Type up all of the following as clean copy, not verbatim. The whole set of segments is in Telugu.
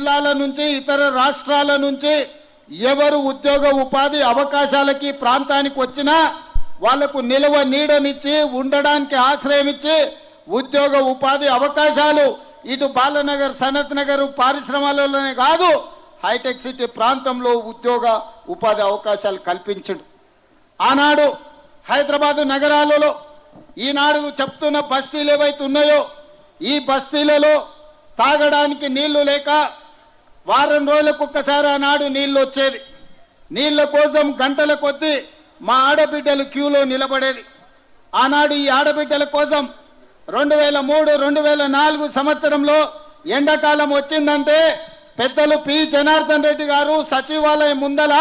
జిల్లాల నుంచి ఇతర రాష్ట్రాల నుంచి ఎవరు ఉద్యోగ ఉపాధి అవకాశాలకి ప్రాంతానికి వచ్చినా వాళ్లకు నిలవ నీడనిచ్చి ఉండడానికి ఆశ్రయం ఇచ్చి ఉద్యోగ ఉపాధి అవకాశాలు ఇటు బాలనగర్ సనత్ నగర్ పారిశ్రమలలోనే కాదు హైటెక్ సిటీ ప్రాంతంలో ఉద్యోగ ఉపాధి అవకాశాలు కల్పించడు. ఆనాడు హైదరాబాద్ నగరాలలో ఈనాడు చెప్తున్న బస్తీలు ఏవైతే ఉన్నాయో ఈ బస్తీలలో తాగడానికి నీళ్లు లేక వారం రోజులకు ఒక్కసారి ఆనాడు నీళ్లు వచ్చేది. నీళ్ల కోసం గంటల కొద్దీ మా ఆడబిడ్డలు క్యూలో నిలబడేది. ఆనాడు ఈ ఆడబిడ్డల కోసం 2003, 2004 సంవత్సరంలో ఎండాకాలం వచ్చిందంటే పెద్దలు పి జనార్దన్ రెడ్డి గారు సచివాలయం ముందల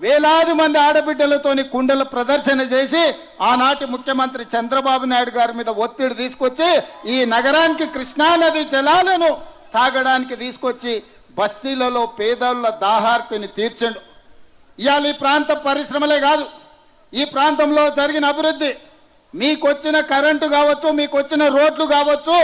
వేలాది మంది ఆడబిడ్డలతోని కుండల ప్రదర్శన చేసి ఆనాటి ముఖ్యమంత్రి చంద్రబాబు నాయుడు గారి మీద ఒత్తిడి తీసుకొచ్చి ఈ నగరానికి కృష్ణానది జలాలను తాగడానికి తీసుకొచ్చి బస్తీలలో పేదల దాహార్తిని తీర్చండు. ఇవాళ ఈ ప్రాంత పరిశ్రమలే కాదు ఈ ప్రాంతంలో జరిగిన అభివృద్ధి మీకొచ్చిన కరెంటు కావచ్చు మీకొచ్చిన రోడ్లు కావచ్చు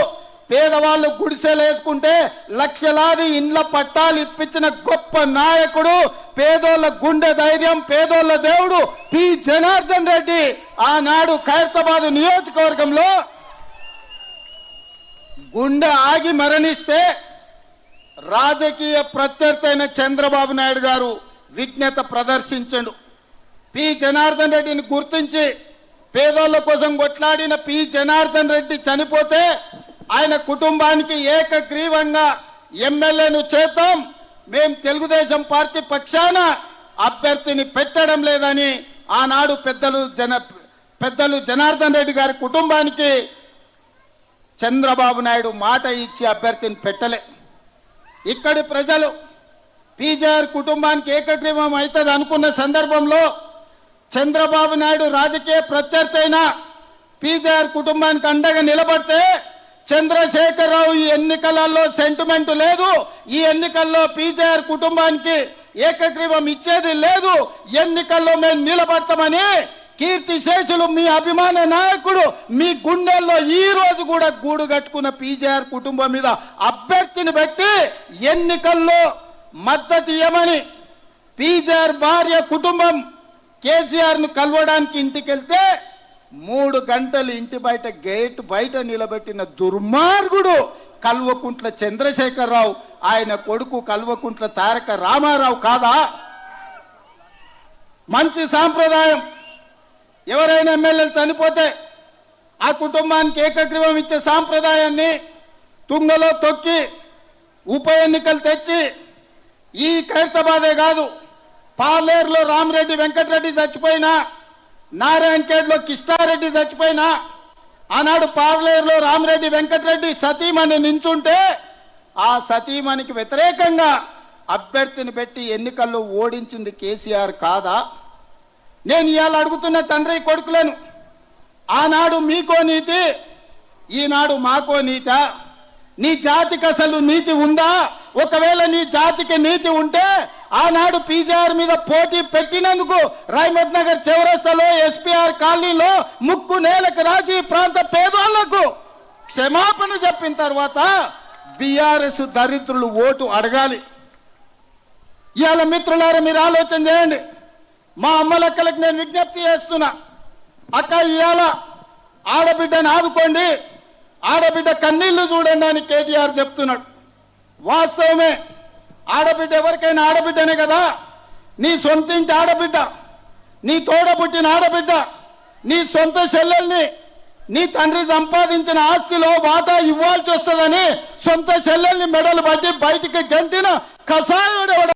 పేదవాళ్ళు గుడిసెలు వేసుకుంటే లక్షలాది ఇండ్ల పట్టాలు ఇప్పించిన గొప్ప నాయకుడు పేదోళ్ళ గుండె ధైర్యం పేదోళ్ళ దేవుడు పి జనార్దన్ రెడ్డి ఆనాడు ఖైరతాబాద్ నియోజకవర్గంలో గుండె ఆగి మరణిస్తే రాజకీయ ప్రత్యర్థి అయిన చంద్రబాబు నాయుడు గారు విజ్ఞత ప్రదర్శించండు. పి జనార్దన్ రెడ్డిని గుర్తించి పేదోళ్ల కోసం కొట్లాడిన పి జనార్దన్ రెడ్డి చనిపోతే ఆయన కుటుంబానికి ఏకగ్రీవంగా ఎమ్మెల్యేను చేద్దాం మేం తెలుగుదేశం పార్టీ పక్షాన అభ్యర్థిని పెట్టడం లేదని ఆనాడు పెద్దలు జనార్దన్ రెడ్డి గారి కుటుంబానికి చంద్రబాబు నాయుడు మాట ఇచ్చి అభ్యర్థిని పెట్టలే. ఇక్కడి ప్రజలు పీజేఆర్ కుటుంబానికి ఏకగ్రీవం అవుతుంది అనుకున్న సందర్భంలో చంద్రబాబు నాయుడు రాజకీయ ప్రత్యర్థి అయిన పీజేఆర్ కుటుంబానికి అండగా నిలబడితే చంద్రశేఖరరావు ఈ ఎన్నికలలో సెంటిమెంట్ లేదు ఈ ఎన్నికల్లో పీజేఆర్ కుటుంబానికి ఏకగ్రీవం ఇచ్చేది లేదు ఎన్నికల్లో మేము నిలబడతామని కీర్తిశేషులు మీ అభిమాన నాయకుడు మీ గుండెల్లో ఈ రోజు కూడా గూడు కట్టుకున్న పీజేఆర్ కుటుంబం మీద అభ్యర్థిని పెట్టి ఎన్నికల్లో మద్దతు ఇవ్వమని పీజేఆర్ భార్య కుటుంబం కేసీఆర్ ను కలవడానికి ఇంటికి వెళ్తే 3 గంటలు ఇంటి బయట గేట్ బయట నిలబెట్టిన దుర్మార్గుడు కల్వకుంట్ల చంద్రశేఖరరావు ఆయన కొడుకు కల్వకుంట్ల తారక రామారావు కాదా? మంచి సాంప్రదాయం. ఎవరైనా ఎమ్మెల్యేలు చనిపోతే ఆ కుటుంబానికి ఏకగ్రీవం ఇచ్చే సాంప్రదాయాన్ని తుంగలో తొక్కి ఉప ఎన్నికలు తెచ్చి ఈ ఖైరతాబాదే కాదు పాలేరులో రామరెడ్డి వెంకటరెడ్డి చచ్చిపోయినా నారాయణఖేడ్లో కిష్టారెడ్డి చచ్చిపోయినా ఆనాడు పార్లేరులో రామరెడ్డి వెంకటరెడ్డి సతీమణి నించుంటే ఆ సతీమణికి వ్యతిరేకంగా అభ్యర్థిని పెట్టి ఎన్నికల్లో ఓడించింది కేసీఆర్ కాదా? నేను ఇవాళ అడుగుతున్న తండ్రి కొడుకులను ఆనాడు మీకో నీతి ఈనాడు మాకో నీత నీ జాతికి అసలు నీతి ఉందా? ఒకవేళ నీ జాతికి నీతి ఉంటే ఆనాడు పీజేఆర్ మీద పోటీ పెట్టినందుకు రైమత్ నగర్ చౌరస్తాలో ఎస్పీఆర్ కాలనీలో ముక్కు నేలకు రాజీ ప్రాంత పేదోళ్లకు క్షమాపణ చెప్పిన తర్వాత బీఆర్ఎస్ దరిద్రులు ఓటు అడగాలి. ఇవాళ మిత్రులారా మీరు ఆలోచన చేయండి. మా అమ్మలక్కలకు నేను విజ్ఞప్తి చేస్తున్నా, అక్క ఇవాళ ఆడబిడ్డను ఆదుకోండి ఆడబిడ్డ కన్నీళ్లు చూడండి అని కేటీఆర్ చెప్తున్నాడు. వాస్తవమే, ఆడబిడ్డ ఎవరికైనా ఆడబిడ్డనే కదా. నీ సొంతింటి ఆడబిడ్డ నీ తోడ పుట్టిన ఆడబిడ్డ నీ సొంత చెల్లెల్ని నీ తండ్రి సంపాదించిన ఆస్తిలో వాటా ఇవ్వాల్సి వస్తుందని సొంత చెల్లెల్ని మెడలు పట్టి బయటికి గంటిన కసాయుడు